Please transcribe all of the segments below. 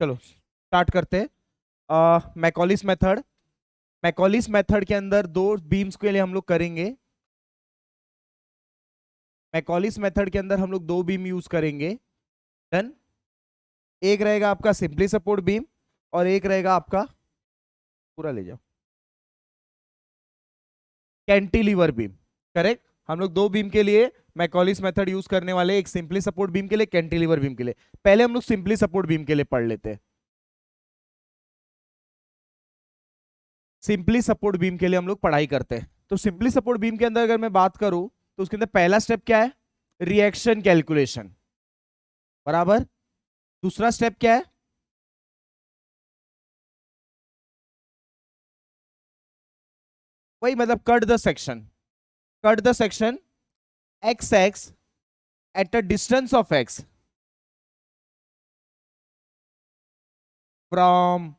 चलो स्टार्ट करते हैं। मैकॉलिस मेथड, मैकॉलिस मेथड के अंदर दो बीम्स के लिए हम लोग करेंगे। मैकॉलिस मेथड के अंदर हम लोग दो बीम यूज करेंगे। डन। एक रहेगा आपका सिंपली सपोर्ट बीम और एक रहेगा आपका, पूरा ले जाओ, कैंटिलीवर बीम। करेक्ट। हम लोग दो बीम के लिए मैकॉलिस मेथड यूज करने वाले, एक सिंपली सपोर्ट बीम के लिए, कैंटिलीवर बीम के लिए। पहले हम लोग सिंपली सपोर्ट बीम के लिए पढ़ लेते हैं। सिंपली सपोर्ट बीम के लिए हम लोग पढ़ाई करते हैं। तो सिंपली सपोर्ट बीम के अंदर अगर मैं बात करूं तो उसके अंदर पहला स्टेप क्या है? रिएक्शन कैलकुलेशन, बराबर। दूसरा स्टेप क्या है? वही मतलब cut the section, cut the section X X at a distance of X from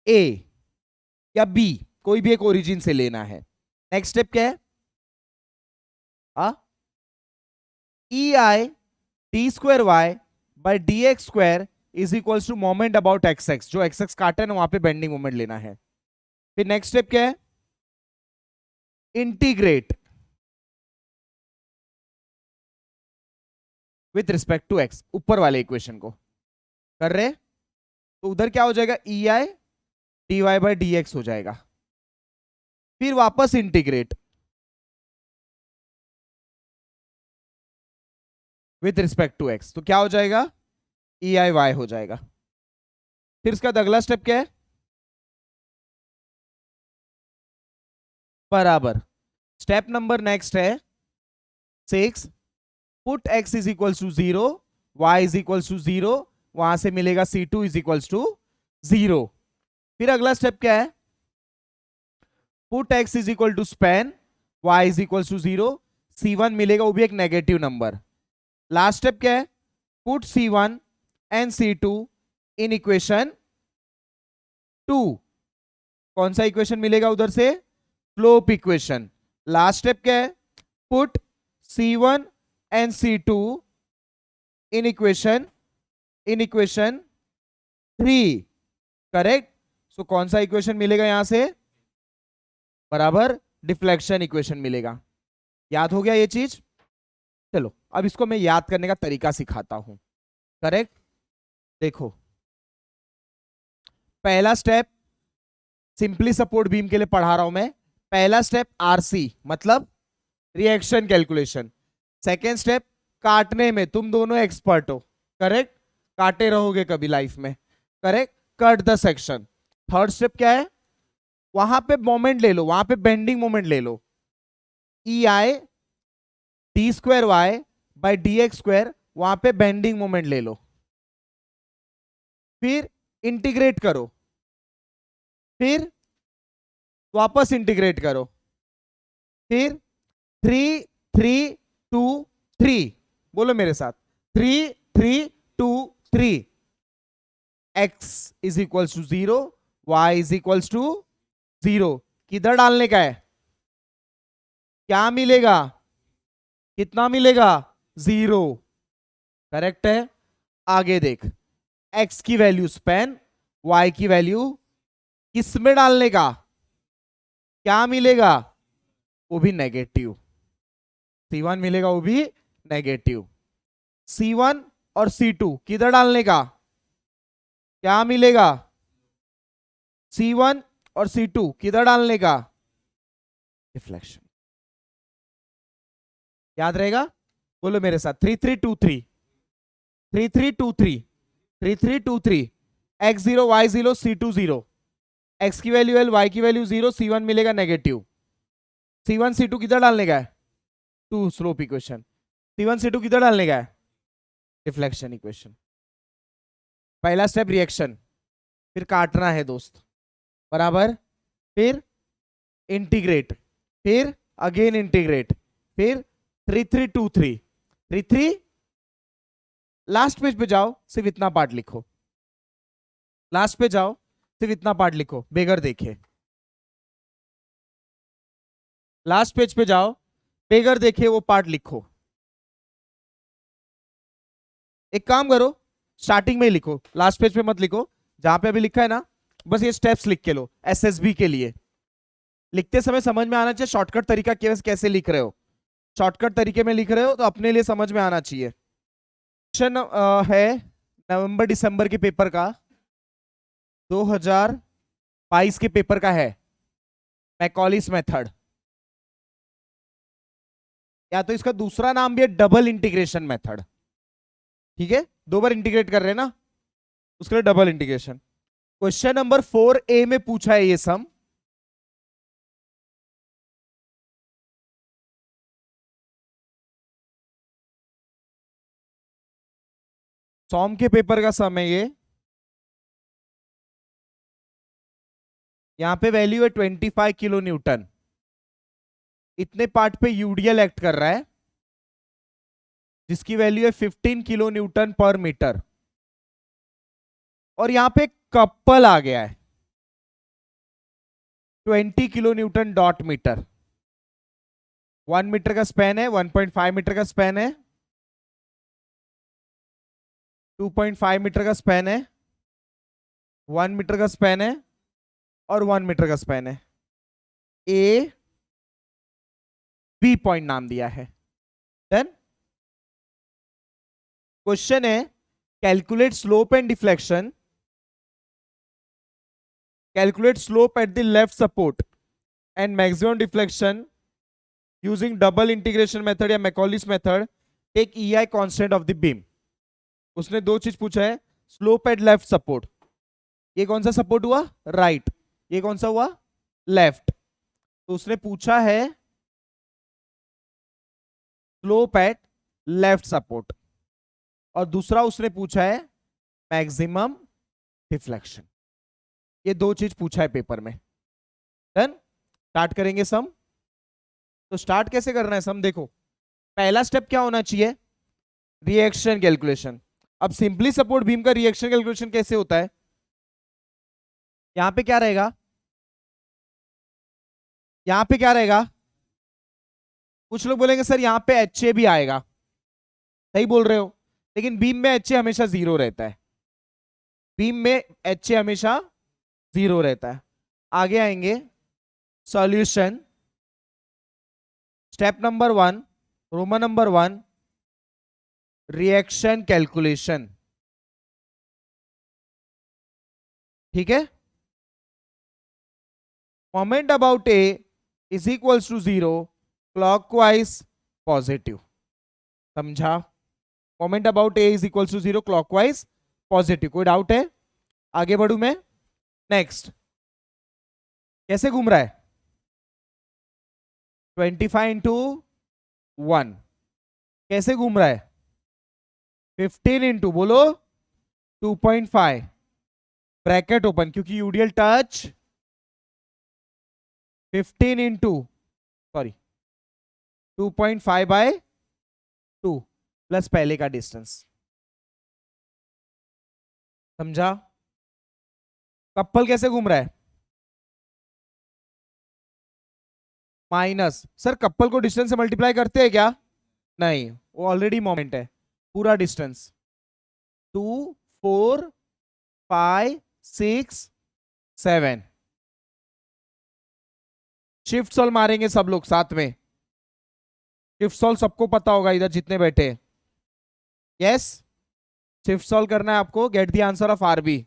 A या बी, कोई भी एक ओरिजिन से लेना है। नेक्स्ट स्टेप क्या है? E I D square Y by D X square is equals to moment about X X, जो एक्स एक्स काटा है ना वहां पे बेंडिंग मोमेंट लेना है। फिर नेक्स्ट स्टेप क्या है? Integrate with respect to x, ऊपर वाले इक्वेशन को कर रहे, तो उधर क्या हो जाएगा? E I D Y by D X हो जाएगा। फिर वापस integrate with respect to X, तो क्या हो जाएगा? ई आई वाई हो जाएगा। फिर इसका अगला स्टेप क्या है? बराबर। स्टेप नंबर नेक्स्ट है 6, put x is equals to 0, y is equals to 0, वहां से मिलेगा c2 इज इक्वल्स टू 0। फिर अगला स्टेप क्या है? Put x is equal to span, y is equals to 0, c1 मिलेगा, वो भी एक नेगेटिव नंबर। लास्ट स्टेप क्या है? Put c1 and c2 in equation 2, कौन सा इक्वेशन मिलेगा उधर से? Slope equation. लास्ट स्टेप क्या है? Put c1 and c2 in equation 3, correct. So कौन सा इक्वेशन मिलेगा यहां से? बराबर, डिफ्लेक्शन इक्वेशन मिलेगा। याद हो गया ये चीज? चलो अब इसको मैं याद करने का तरीका सिखाता हूं। करेक्ट। देखो, पहला स्टेप सिंपली सपोर्ट बीम के लिए पढ़ा रहा हूं मैं। पहला स्टेप आरसी मतलब रिएक्शन कैलकुलेशन। सेकेंड स्टेप काटने में तुम दोनों एक्सपर्ट हो, करेक्ट, काटे रहोगे कभी लाइफ में, correct, cut the section. Third step क्या है? वहां पे मोमेंट ले लो, वहां पे बेंडिंग मोमेंट ले लो, E I D square Y by D X square, वहां पे बेंडिंग मोमेंट ले लो। फिर इंटीग्रेट करो, फिर वापस इंटीग्रेट करो, फिर 3 3 2 3, बोलो मेरे साथ, 3 3 2 3, x is equals to 0, y is equals to 0। किधर डालने का है? क्या मिलेगा? कितना मिलेगा? 0, करेक्ट है। आगे देख, x की वैल्यू स्पैन, y की वैल्यू किस में डालने का? क्या मिलेगा? वो भी नेगेटिव। c1 मिलेगा, वो भी नेगेटिव। c1 और c2 किधर डालने का? क्या मिलेगा? c1 और c2 किधर डालने का? डिफ्लेक्शन। याद रहेगा? बोलो मेरे साथ, 3 3 2 3, 3 3 2 3, 3 3 2 3, x0 y0 c2 0, x की वैल्यू l, y की वैल्यू 0, c1 मिलेगा नेगेटिव। c1 c2 किधर डालने का है? 2 स्लोप इक्वेशन। c1 c2 किधर डालने का है? Deflection equation. पहला स्टेप रिएक्शन, फिर काटना है दोस्त, बराबर, फिर इंटीग्रेट, फिर अगेन इंटीग्रेट, फिर 3 3 2 3 3 3। लास्ट पेज पे जाओ, सिर्फ इतना पार्ट लिखो, लास्ट पे जाओ, सिर्फ इतना पार्ट लिखो, बेगर देखे। लास्ट पेज पे जाओ, बेगर देखे वो पार्ट लिखो। एक काम करो, स्टार्टिंग में ही लिखो, लास्ट पेज पे मत लिखो, जहां पे अभी लिखा है ना, बस ये स्टेप्स लिख के लो एसएसबी के लिए। लिखते समय समझ में आना चाहिए शॉर्टकट तरीका कैसे लिख रहे हो। शॉर्टकट तरीके में लिख रहे हो तो अपने लिए समझ में आना चाहिए। क्वेश्चन है नवंबर दिसंबर के पेपर का, 2022 के पेपर का है, मैकॉलिस मेथड, या तो इसका दूसरा नाम भी है डबल इंटीग्रेशन मेथड। ठीक है, दो बार इंटीग्रेट कर रहे हैं ना, उसके लिए double integration. Question number 4A में पूछा है ये सम। सॉम के पेपर का सम है ये। यहां पे वैल्यू है 25 किलो न्यूटन। इतने पार्ट पे यूडीएल एक्ट कर रहा है जिसकी वैल्यू है 15 किलो न्यूटन पर मीटर। और यहां पे कपल आ गया है 20 kilo newton dot metre. 1 metre का स्पैन है, 1.5 मीटर का स्पैन है, 2.5 मीटर का स्पैन है, 1 मीटर का स्पैन है और 1 मीटर का स्पैन है। ए बी पॉइंट नाम दिया है। देन क्वेश्चन है calculate slope and deflection, calculate slope at the left support and maximum deflection using double integration method या Macaulay's method, take EI constant of the beam. उसने दो चीज पूछा है, स्लोप एट लेफ्ट सपोर्ट, ये कौन सा सपोर्ट हुआ, राइट, ये कौन सा हुआ, लेफ्ट। तो उसने पूछा है स्लोप एट लेफ्ट सपोर्ट, और दूसरा उसने पूछा है मैक्सिमम डिफ्लेक्शन। ये दो चीज पूछा है पेपर में। डन, स्टार्ट करेंगे सम। तो स्टार्ट कैसे करना है सम, देखो पहला स्टेप क्या होना चाहिए, रिएक्शन कैलकुलेशन। अब सिंपली सपोर्ट बीम का रिएक्शन कैलकुलेशन कैसे होता है, यहां पे क्या रहेगा, यहां पे क्या रहेगा, कुछ लोग बोलेंगे सर यहां पे HA भी आएगा, सही बोल रहे हो, लेकिन बीम में HA हमेशा जीरो रहता है, बीम में HA हमेशा जीरो रहता है। आगे आएंगे solution, step number 1, roman number 1, reaction calculation. ठीक है, moment about A is equals to 0 clockwise positive. समझा, moment about A is equals to 0 clockwise positive. कोई डाउट है, आगे बढ़ू मैं। नेक्स्ट, कैसे घूम रहा है, 25 इंटू 1, कैसे घूम रहा है, 15 इंटू बोलो 2.5, ब्रैकेट ओपन, क्योंकि UDL touch 15 into sorry 2.5/2 plus पहले का डिस्टेंस। समझा, कपल कैसे घूम रहा है, माइनस, सर कपल को डिस्टेंस से मल्टीप्लाई करते हैं क्या, नहीं, वो ऑलरेडी मोमेंट है, पूरा डिस्टेंस 2 4 5 6 7। शिफ्ट सॉल्व मारेंगे सब लोग साथ में, शिफ्ट सॉल्व सबको पता होगा इधर जितने बैठे। यस, शिफ्ट सॉल्व करना है आपको, get the answer of RB.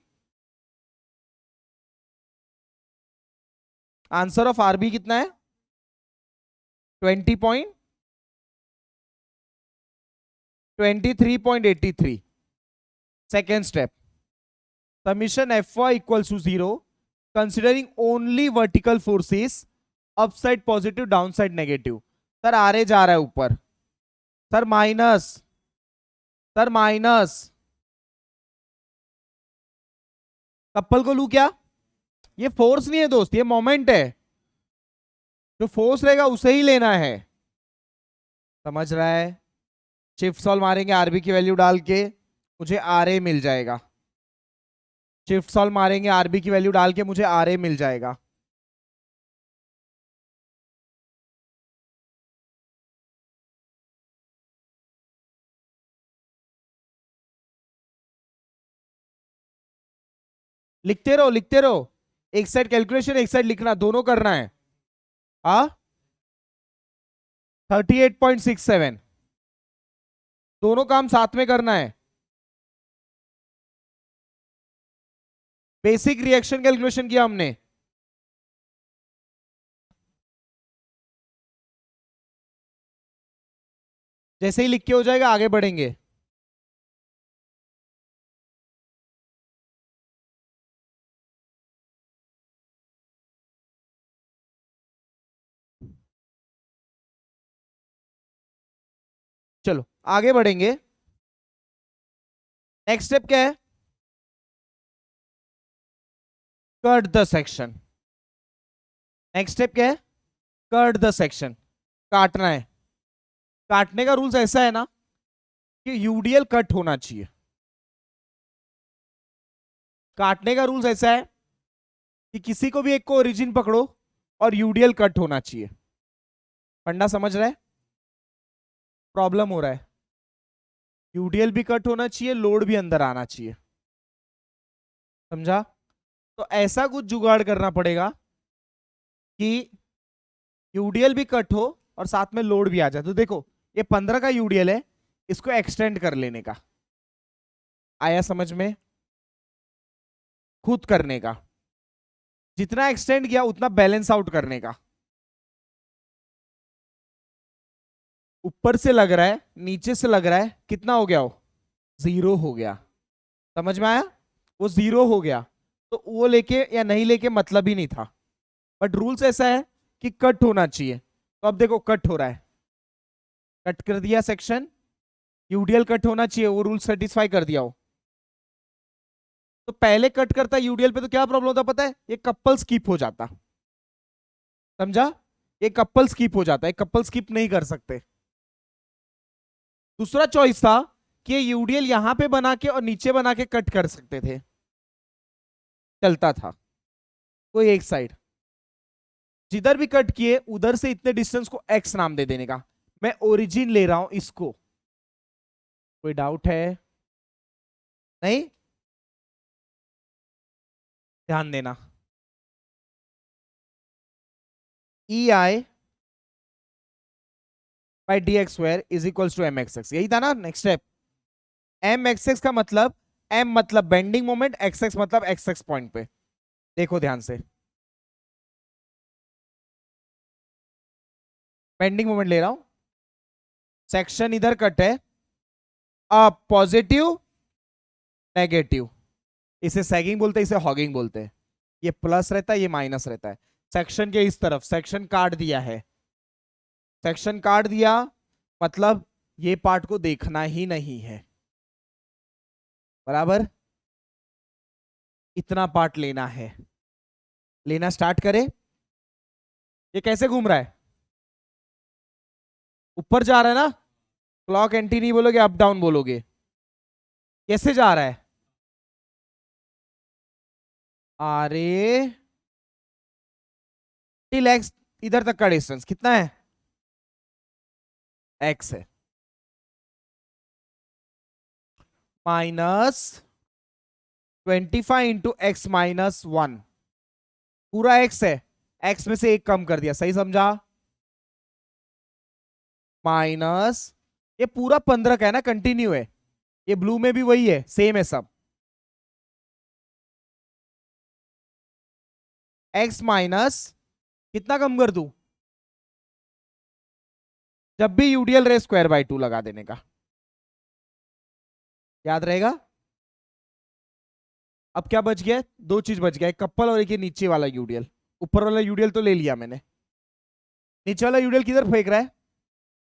Answer of RB कितना है, 23.83। Second step, summation Fy equals to 0 considering only vertical forces, upside positive downside negative. Sir आरे जा रहा है ऊपर, sir minus, sir minus, couple को लू क्या, ये फोर्स नहीं है दोस्त, ये मोमेंट है, जो फोर्स रहेगा उसे ही लेना है। समझ रहा है, शिफ्ट सॉल्व मारेंगे आरबी की वैल्यू डाल के, मुझे आरए मिल जाएगा। शिफ्ट सॉल्व मारेंगे आरबी की वैल्यू डाल के, मुझे आरए मिल जाएगा। लिखते रहो, एक साइड कैलकुलेशन एक साइड लिखना, दोनों करना है। 38.67, दोनों काम साथ में करना है। बेसिक रिएक्शन कैलकुलेशन किया हमने। जैसे ही लिख के हो जाएगा आगे बढ़ेंगे। चलो आगे बढ़ेंगे। नेक्स्ट स्टेप क्या है? Cut the section. Next step क्या है? कट द सेक्शन, काटना है। काटने का रूल्स ऐसा है ना कि यूडीएल कट होना चाहिए। काटने का रूल्स ऐसा है कि किसी को भी एक को ओरिजिन पकड़ो और यूडीएल कट होना चाहिए। फंडा समझ रहा है? प्रॉब्लम हो रहा है। यूडीएल भी कट होना चाहिए, लोड भी अंदर आना चाहिए। समझा? तो ऐसा कुछ जुगाड़ करना पड़ेगा कि यूडीएल भी कट हो और साथ में लोड भी आ जाए। तो देखो ये 15 का यूडीएल है, इसको एक्सटेंड कर लेने का। आया समझ में? खुद करने का, जितना एक्सटेंड किया उतना बैलेंस आउट करने का। ऊपर से लग रहा है नीचे से लग रहा है, कितना हो गया? वो 0 हो गया। समझ में आया? वो 0 हो गया, तो वो लेके या नहीं लेके मतलब ही नहीं था। बट रूल्स ऐसा है कि कट होना चाहिए। तो अब देखो कट हो रहा है, कट कर दिया सेक्शन, यूडीएल कट होना चाहिए, वो रूल सेटिस्फाई कर दिया हो। तो पहले कट करता यूडीएल पे तो क्या प्रॉब्लम होता पता है? ये कपल स्किप हो जाता। समझा? ये कपल स्किप हो जाता है, कपल स्किप नहीं कर सकते। दूसरा चॉइस था कि यूडीएल यहां पे बना के और नीचे बना के कट कर सकते थे, चलता था कोई एक साइड। जिधर भी कट किए उधर से इतने डिस्टेंस को एक्स नाम दे देने का। मैं ओरिजिन ले रहा हूं इसको। कोई डाउट है? नहीं? ध्यान देना। E I by D X square is equals to M X X, यही था ना next step. M X X का मतलब, एम मतलब बेंडिंग मोमेंट, एक्स एक्स मतलब एक्स एक्स पॉइंट पे। देखो ध्यान से, बेंडिंग मोमेंट ले रहा हूं, सेक्शन इधर कट है, अब पॉजिटिव नेगेटिव, इसे सैगिंग बोलते हैं, इसे हॉगिंग बोलते हैं। ये प्लस रहता है, ये माइनस रहता है। सेक्शन के इस तरफ सेक्शन काट दिया है, सेक्शन काट दिया मतलब ये पार्ट को देखना ही नहीं है, बराबर? इतना पार्ट लेना है। लेना स्टार्ट करें। ये कैसे घूम रहा है? ऊपर जा रहा है ना, क्लॉक एंटी नहीं बोलोगे, अप डाउन बोलोगे। कैसे जा रहा है? अरे टिल एक्स, इधर तक का डिस्टेंस कितना है? एक्स है, माइनस 25 इंटू एक्स माइनस 1। पूरा एक्स है, एक्स में से एक कम कर दिया, सही समझा? माइनस, ये पूरा 15 का है ना, कंटिन्यू है। ये ब्लू में भी वही है, सेम है सब। एक्स माइनस कितना कम कर दूं? जब भी यूडीएल रे स्क्वायर बाई 2 लगा देने का, याद रहेगा। अब क्या बच गया? दो चीज बच गया, एक कपल और एक ये नीचे वाला यूडीएल। ऊपर वाला यूडीएल तो ले लिया मैंने, नीचे वाला यूडीएल किधर फेंक रहा है?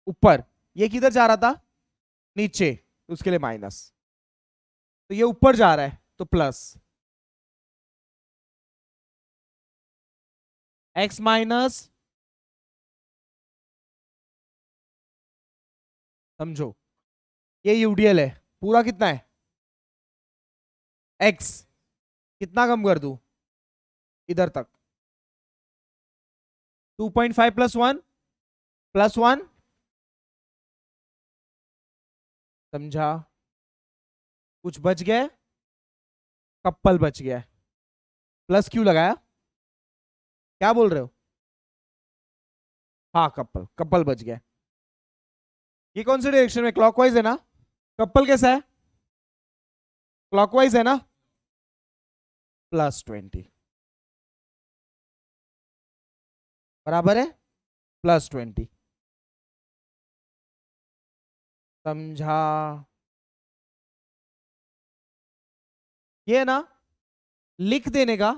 ऊपर। ये किधर जा रहा था? नीचे, तो उसके लिए माइनस। तो ये ऊपर जा रहा है तो प्लस। एक्स माइनस, समझो ये यूडीएल है, पूरा कितना है? एक्स। कितना कम कर दूं? इधर तक 2.5 प्लस 1 प्लस 1। समझा? कुछ बच गया, कपल बच गया। प्लस क्यों लगाया, क्या बोल रहे हो? हाँ कपल, कपल बच गया। ये कौन से डायरेक्शन में, क्लॉकवाइज है ना? कपल कैसा है, क्लॉकवाइज है ना? +20 बराबर है +20। समझा? ये है ना, लिख देने का,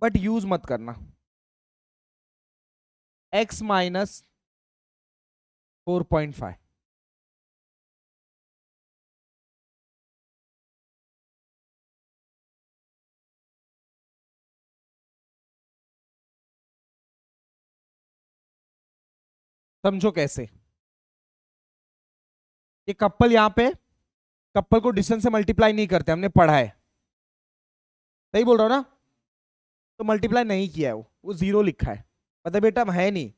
बट यूज मत करना। x -4.5। समझो कैसे। ये कपल यहां पे, कपल को डिस्टेंस से मल्टीप्लाई नहीं करते, हमने पढ़ा है। सही बोल रहा हूं ना? तो मल्टीप्लाई नहीं किया है, वो जीरो लिखा है, मतलब बेटा है नहीं,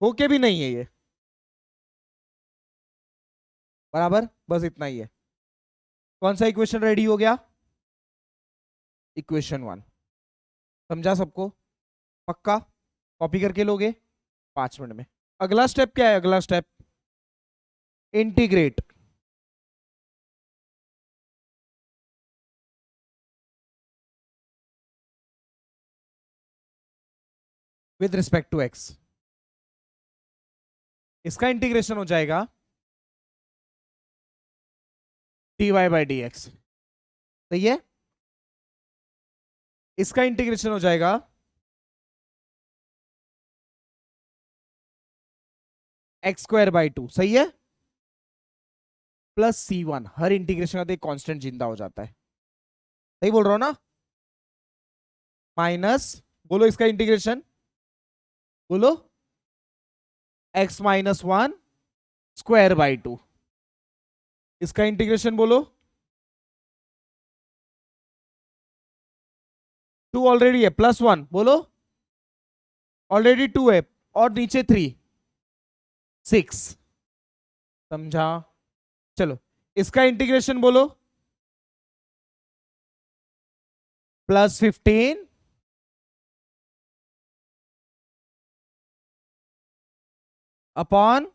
होके भी नहीं है ये। बराबर, बस इतना ही है। कौन सा इक्वेशन रेडी हो गया? इक्वेशन 1। समझा सबको? पक्का? कॉपी करके लोगे 5 मिनट में। अगला स्टेप क्या है, अगला step integrate. With respect to x. इसका इंटीग्रेशन हो जाएगा dy/dx। सही है? इसका इंटीग्रेशन हो जाएगा x²/2। सही है? +c1। हर इंटीग्रेशन का एक कांस्टेंट जिंदा हो जाता है। सही बोल रहा हूं ना? माइनस, बोलो इसका इंटीग्रेशन, बोलो x-1²/2। इसका इंटीग्रेशन बोलो, 2 ऑलरेडी है, +1 बोलो, ऑलरेडी 2 है, और नीचे 3, 6। समझा? चलो इसका इंटीग्रेशन बोलो, +15 अपॉन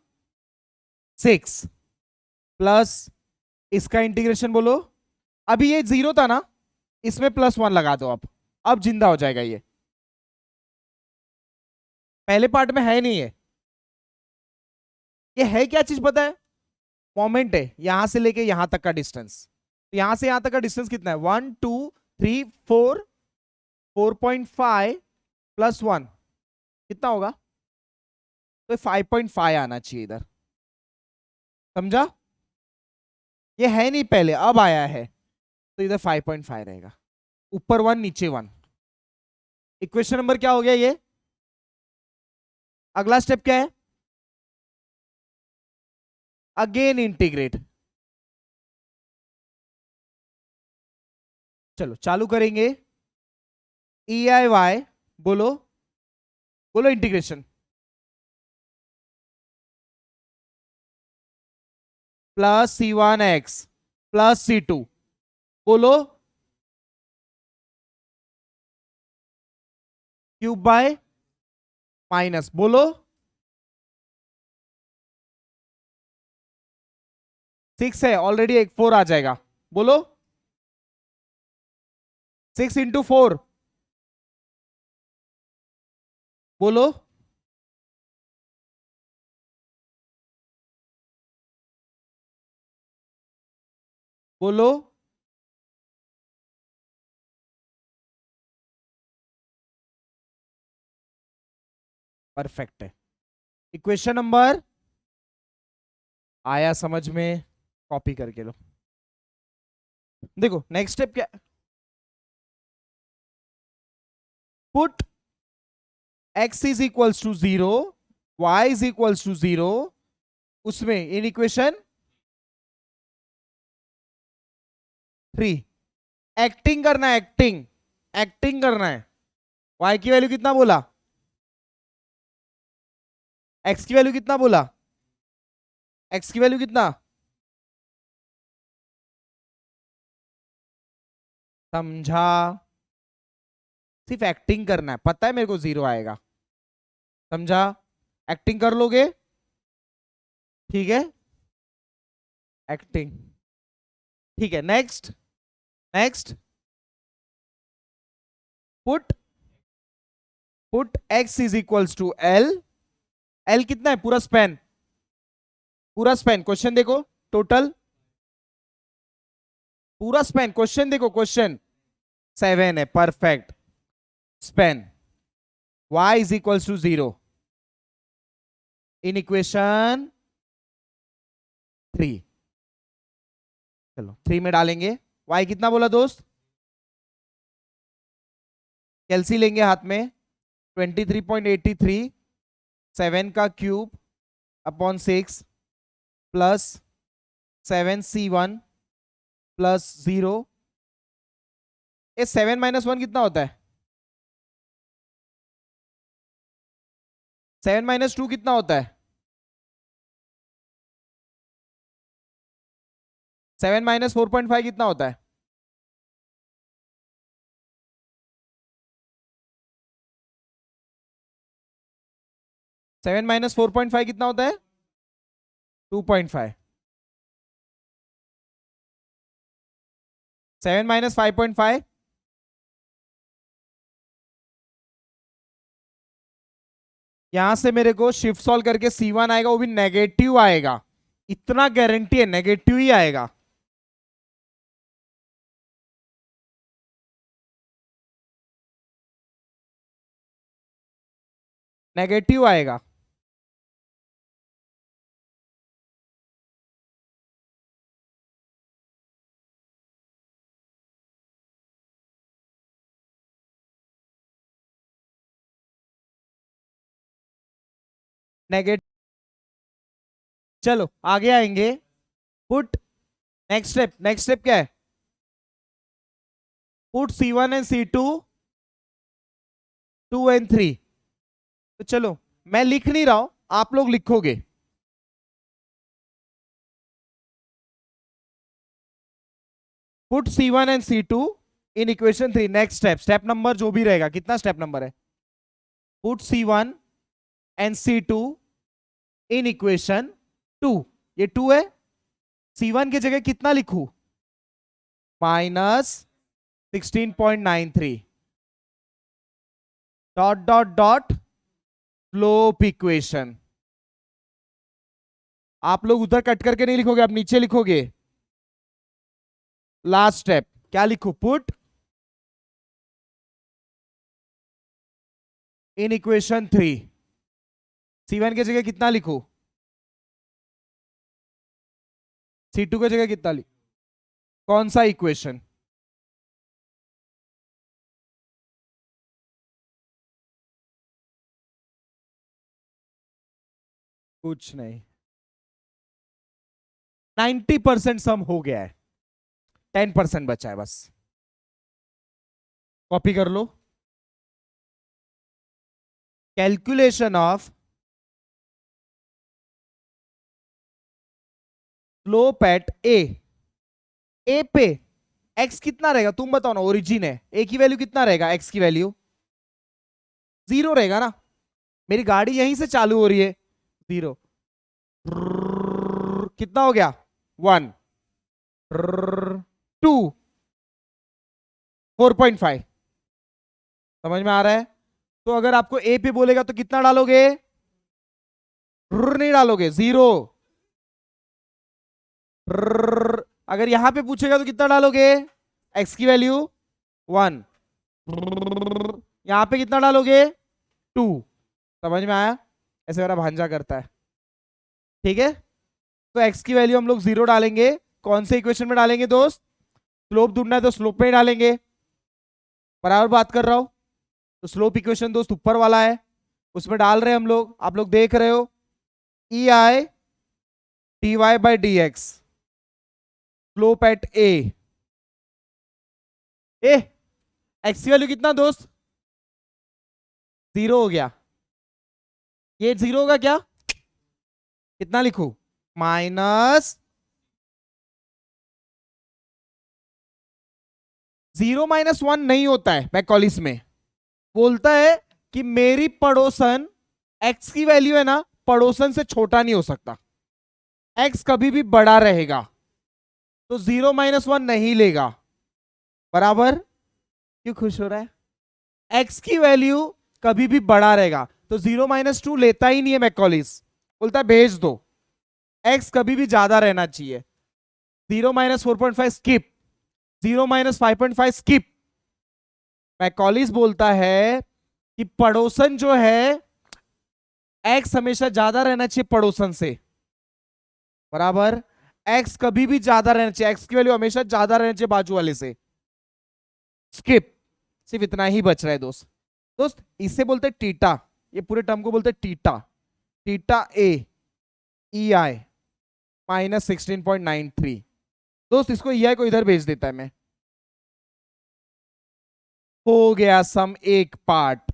6 प्लस, इसका इंटीग्रेशन बोलो, अभी ये 0 था ना, इसमें +1 लगा दो, अब जिंदा हो जाएगा ये। पहले पार्ट में है नहीं है। ये है क्या चीज पता है? मोमेंट है, यहां से लेके यहां तक का डिस्टेंस। यहां से यहां तक का डिस्टेंस कितना है, 1 2 3 4, 4.5 +1 कितना होगा? तो 5.5 आना चाहिए इधर। समझा? ये है नहीं पहले, अब आया है, तो इधर 5.5 रहेगा, ऊपर 1 नीचे 1। इक्वेशन नंबर क्या हो गया ये? अगला स्टेप क्या है? Again integrate. चलो चालू करेंगे, EIY, बोलो, बोलो इंटीग्रेशन, +C1x +C2, बोलो क्यूब बाय माइनस, बोलो 6 है ऑलरेडी, एक 4 आ जाएगा, बोलो 6 × 4, बोलो बोलो परफेक्ट है। इक्वेशन नंबर आया समझ में? कॉपी करके लो। देखो नेक्स्ट स्टेप क्या, put x is equals to 0, y is equals to 0, उसमें इन इक्वेशन 3 एक्टिंग करना है, एक्टिंग, एक्टिंग करना है। y की वैल्यू कितना बोला, x की वैल्यू कितना बोला, x की वैल्यू कितना, समझा? सिर्फ एक्टिंग करना है, पता है मेरे को 0 आएगा। समझा? एक्टिंग कर लोगे? ठीक है, एक्टिंग। ठीक है, next. Next, put put x is equals to L. L कितना है? पूरा स्पैन, पूरा स्पैन। क्वेश्चन देखो, टोटल पूरा स्पैन। क्वेश्चन देखो, क्वेश्चन 7 है, perfect span. y is equals to 0 in equation 3। चलो 3 में डालेंगे। y कितना बोला दोस्त? कैलसी लेंगे हाथ में। 23.83 7 का cube upon 6 plus 7c1 plus 0। ये 7 माइनस 1 कितना होता है? 7 माइनस 2 कितना होता है? 7 माइनस 4.5 कितना होता है? सेवन माइनस 4.5 कितना होता है? 2.5। 7 माइनस 5.5 यहां से मेरे को शिफ्ट सॉल्व करके C1 आएगा, वो भी नेगेटिव आएगा। इतना गारंटी है, नेगेटिव ही आएगा। नेगेटिव आएगा। नेगेटिव। चलो आगे आएंगे। Put, next step, next step क्या है? Put C1 and C2 2 and 3। तो चलो मैं लिख नहीं रहा हूं, आप लोग लिखोगे। Put C1 and C2 in equation 3। Next step, step number जो भी रहेगा, कितना स्टेप नंबर है? Put C1 and C2 in equation 2। ये 2 है। C1 की जगह कितना लिखूं? Minus 16.93 dot dot dot slope equation. आप लोग उधर कट करके नहीं लिखोगे, आप नीचे लिखोगे। लास्ट स्टेप क्या लिखूं? Put in equation 3। C1 की जगह कितना लिखूं? C2 की जगह कितना लिखूं? कौन सा इक्वेशन? कुछ नहीं, 90% सम हो गया है, 10% बचा है बस। कॉपी कर लो। कैलकुलेशन ऑफ स्लोप एट ए पे x कितना रहेगा तुम बताओ ना? ओरिजिन है, a की वैल्यू कितना रहेगा? x की वैल्यू 0 रहेगा ना। मेरी गाड़ी यहीं से चालू हो रही है। 0 कितना हो गया? 1 2 4.5। समझ में आ रहा है? तो अगर आपको a पे बोलेगा तो कितना डालोगे? नहीं डालोगे, 0। अगर यहां पे पूछेगा तो कितना डालोगे? x की वैल्यू 1। यहां पे कितना डालोगे? 2। समझ में आया? ऐसे मेरा भांजा करता है। ठीक है, तो x की वैल्यू हम लोग 0 डालेंगे। कौन से इक्वेशन में डालेंगे दोस्त? स्लोप ढूंढना है तो स्लोप में ही डालेंगे। बराबर बात कर रहा हूं। तो स्लोप इक्वेशन दोस्त ऊपर वाला है, उसमें डाल रहे हैं हम लोग। आप लोग देख रहे हो, E I D Y by D X slope at A. X की वैल्यू कितना दोस्त? 0 हो गया। ये 0 होगा क्या? कितना लिखू? माइनस 0 - 1 नहीं होता है मैकॉलिस में, बोलता है कि मेरी पड़ोसन एक्स की वैल्यू है ना, पड़ोसन से छोटा नहीं हो सकता, एक्स कभी भी बड़ा रहेगा, तो 0 - 1 नहीं लेगा। बराबर? क्यों खुश हो रहा है? एक्स की वैल्यू कभी भी बड़ा रहेगा, तो 0 - 2 लेता ही नहीं है मैकॉलिस, बोलता है भेज दो, एक्स कभी भी ज्यादा रहना चाहिए। 0 - 4.5 स्किप, 0 - 5.5 स्किप। मैकॉलिस बोलता है कि पड़ोसन जो है, एक्स हमेशा ज्यादा रहना चाहिए पड़ोसन से। बराबर? एक्स कभी भी ज्यादा रहना चाहिए, एक्स की वैल्यू हमेशा ज्यादा रहना चाहिए बाजू वाले से। स्किप। सिर्फ इतना ही बच रहा है दोस्त। दोस्त इसे बोलते हैं टीटा, ये पूरे टर्म को बोलते हैं टीटा। टीटा ए ई आई -16.93। दोस्त इसको ई आई को इधर भेज देता है मैं, हो गया सम एक पार्ट।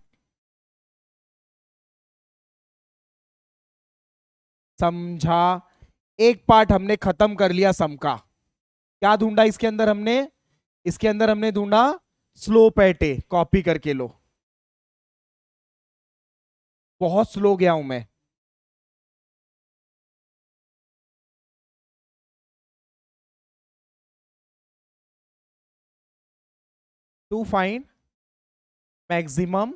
समझा? एक पार्ट हमने खत्म कर लिया सम का। क्या ढूंढा इसके अंदर हमने? इसके अंदर हमने ढूंढा स्लोप एट ए। कॉपी करके लो, बहुत स्लो गया हूं मैं। To find maximum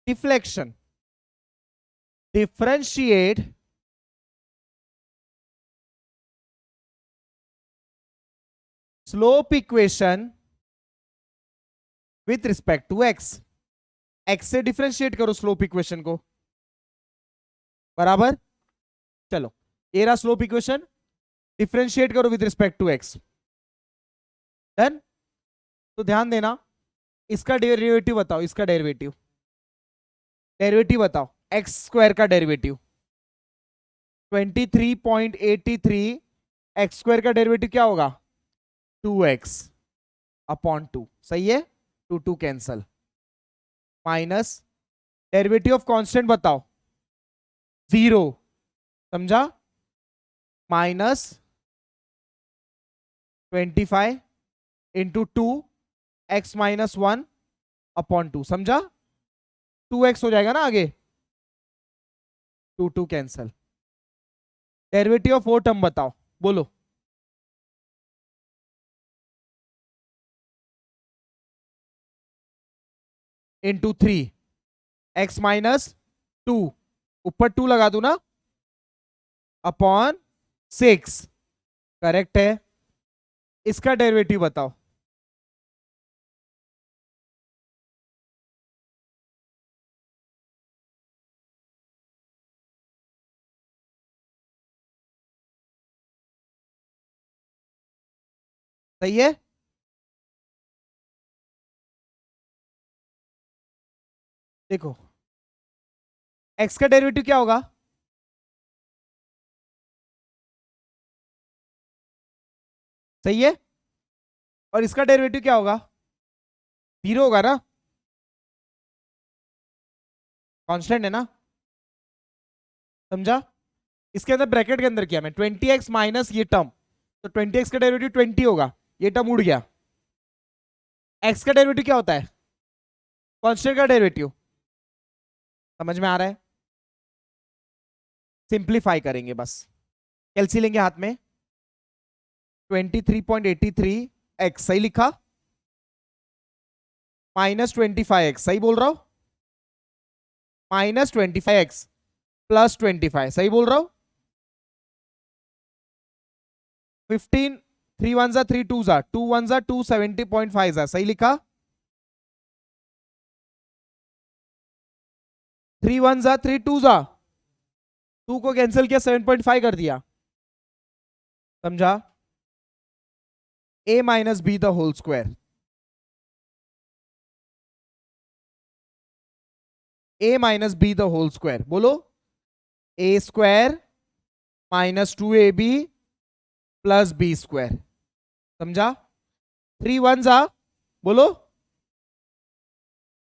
deflection, differentiate slope equation with respect to x. X से डिफरेंशिएट करो स्लोप इक्वेशन को। बराबर? चलो, ये रहा स्लोप इक्वेशन, डिफरेंशिएट करो with respect to x. Done? तो ध्यान देना, इसका डेरिवेटिव बताओ, इसका डेरिवेटिव, डेरिवेटिव बताओ, एक्स स्क्वायर का डेरिवेटिव 23.83। एक्स स्क्वायर का डेरिवेटिव क्या होगा? 2x/2। सही है? 2 cancel, minus derivative of constant बताओ, 0। समझा? -25 × 2 x - 1/2। समझा? 2x हो जाएगा ना आगे, 2 कैंसल। डेरिवेटिव ऑफ वो टर्म बताओ, बोलो। ×3 x - 2, ऊपर 2 लगा दू ना, अपॉन 6। करेक्ट है। इसका डेरिवेटिव बताओ। सही है? देखो, x का डेरिवेटिव क्या होगा? सही है? और इसका डेरिवेटिव क्या होगा? 0 होगा ना, कांस्टेंट है ना। समझा? इसके अंदर ब्रैकेट के अंदर किया मैं 20x माइनस ये टर्म, तो 20x का डेरिवेटिव 20 होगा, ये टर्म उड़ गया। x का डेरिवेटिव क्या होता है? कांस्टेंट का डेरिवेटिव। समझ में आ रहा है? सिंप्लीफाई करेंगे बस, कैलसी लेंगे हाथ में। 23.83x सही लिखा, -25x सही बोल रहा हूं, -25x +25 सही बोल रहा हूं। 15 3 1 3 2 2 1 270.5 सही लिखा। 3 1 3 2 2 को कैंसिल किया, 7.5 कर दिया। समझा? a - b the whole square, a - b the whole square, बोलो। a² -2ab + b²। समझा? 3 1 बोलो,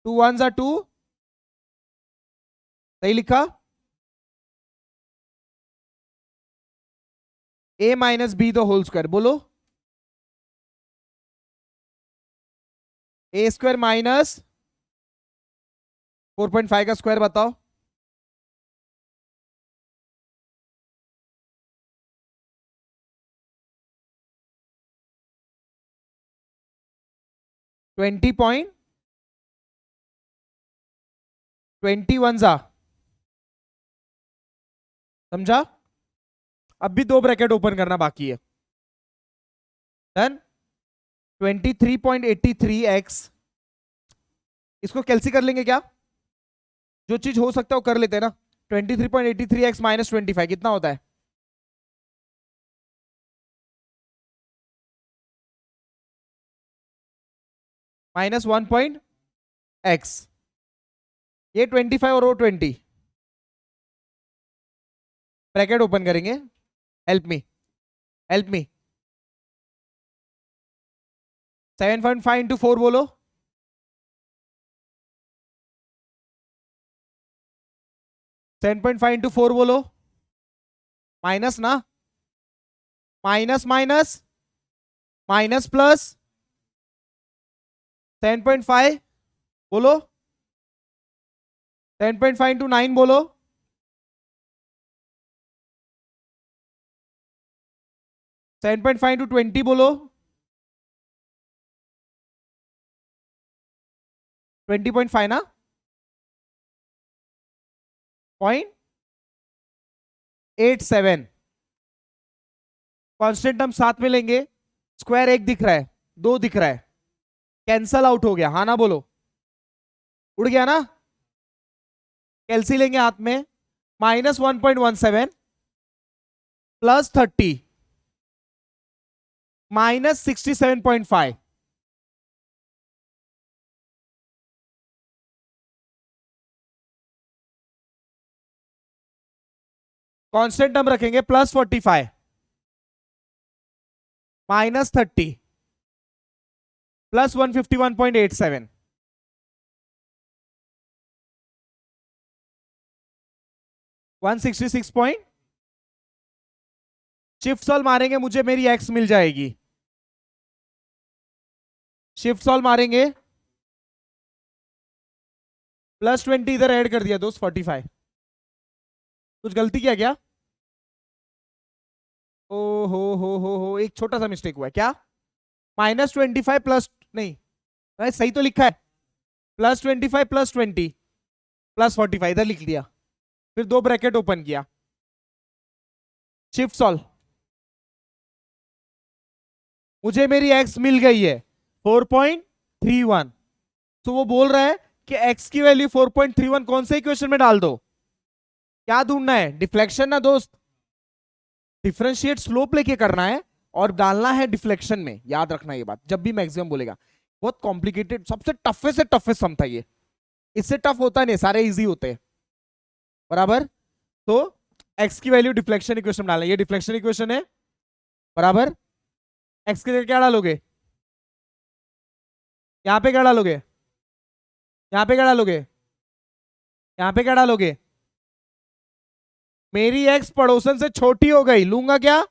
2 1 2 सही लिखा। a - b the whole square, बोलो। ए स्क्वायर माइनस 4.5 का स्क्वायर बताओ। ट्वेंटी पॉइंट 21 जा, समझा? अब भी दो ब्रैकेट ओपन करना बाकी है। डन। 23.83x, इसको कैलसी कर लेंगे क्या? जो चीज हो सकता है वो कर लेते हैं ना। 23.83x माइनस 25 कितना होता है? Minus 1.x। ये 25 और वो 20, ब्रैकेट ओपन करेंगे। Help me, help me. 7.5 into 4 बोलो। 7.5 इंटू 4 बोलो। माइनस ना, माइनस माइनस माइनस प्लस 7.5 बोलो। 10.5 इंटू 9 बोलो। 7.5 इंटू 20 बोलो। 20.5 ना, 0.87। कांस्टेंट हम साथ में लेंगे। स्क्वायर एक दिख रहा है, दो दिख रहा है, कैंसल आउट हो गया, हाँ ना बोलो। उड़ गया ना। कैलसी लेंगे हाथ में। Minus 1.17 plus 30 minus 67.5। कांस्टेंट हम रखेंगे plus 45 minus 30 plus 151.87। 166 point. Shift solve मारेंगे, मुझे मेरी एक्स मिल जाएगी। शिफ्ट सॉल्व मारेंगे, प्लस 20 इधर ऐड कर दिया दोस्त, 45। कुछ गलती किया क्या? ओ हो, एक छोटा सा मिस्टेक हुआ है क्या? -25 प्लस, नहीं अरे सही तो लिखा है। +25 प्लस 20 प्लस 45 इधर लिख दिया, फिर दो ब्रैकेट ओपन किया। शिफ्ट सॉल्व, मुझे मेरी एक्स मिल गई है 4.31। तो वो बोल रहा है कि एक्स की वैल्यू 4.31 कौन से इक्वेशन में डाल दो। क्या ढूंढना है? डिफ्लेक्शन ना दोस्त, डिफरेंशिएट स्लोप लेके करना है और डालना है डिफ्लेक्शन में। याद रखना ये बात जब भी मैक्सिमम बोलेगा। बहुत कॉम्प्लिकेटेड, सबसे टफेस्ट से टफेस्ट सम था ये। इससे टफ होता नहीं, सारे इजी होते हैं बराबर। तो एक्स की वैल्यू डिफ्लेक्शन इक्वेशन में डालना, ये डिफ्लेक्शन इक्वेशन है बराबर। एक्स के लिए क्या डालोगे? यहां पे क्या डालोगे? यहां पे क्या डालोगे? यहां पे क्या डालोगे? मेरी एक्स पड़ोसन से छोटी हो गई, लूंगा क्या?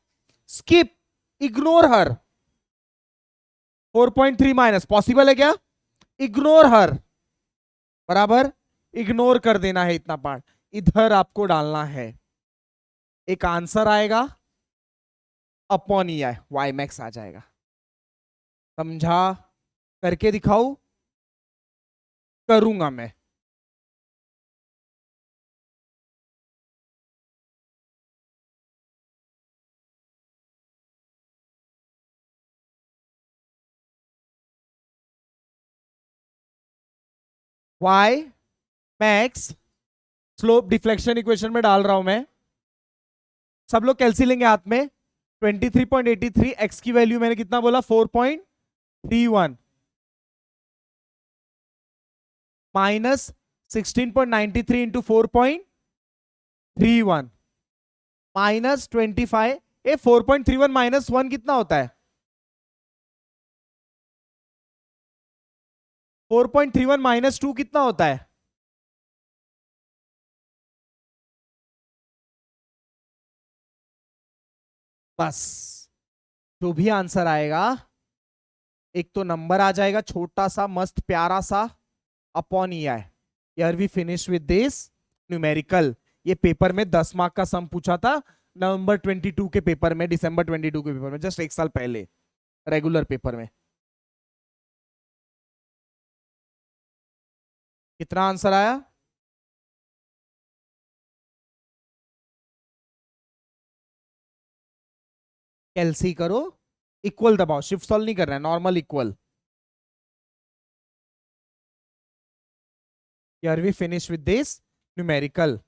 Skip, ignore her. 4.3 minus possible है क्या? इग्नोर हर बराबर, इग्नोर कर देना है इतना पार्ट, इधर आपको डालना है। एक आंसर आएगा upon E I, Y max आ जाएगा। समझा? करके दिखाऊं? करूंगा मैं। Y max slope deflection equation में डाल रहा हूं मैं। सब लोग कैलसी लेंगे हाथ में। 23.83 एक्स की वैल्यू मैंने कितना बोला? 4.31 माइनस 16.93 इंटू 4.31 माइनस 25। ए 4.31 माइनस 1 कितना होता है? 4.31 माइनस 2 कितना होता है? बस, जो भी आंसर आएगा एक तो नंबर आ जाएगा छोटा सा मस्त प्यारा सा अपॉन ई आई। यार we finish with this numerical. ये पेपर में 10 मार्क का सम पूछा था नवंबर 22 के पेपर में, दिसंबर 22 के पेपर में, जस्ट एक साल पहले रेगुलर पेपर में। कितना आंसर आया? कैलसी करो, इक्वल दबाओ, शिफ्ट सॉल्व नहीं करना है, नॉर्मल इक्वल। यार we finish with this numerical.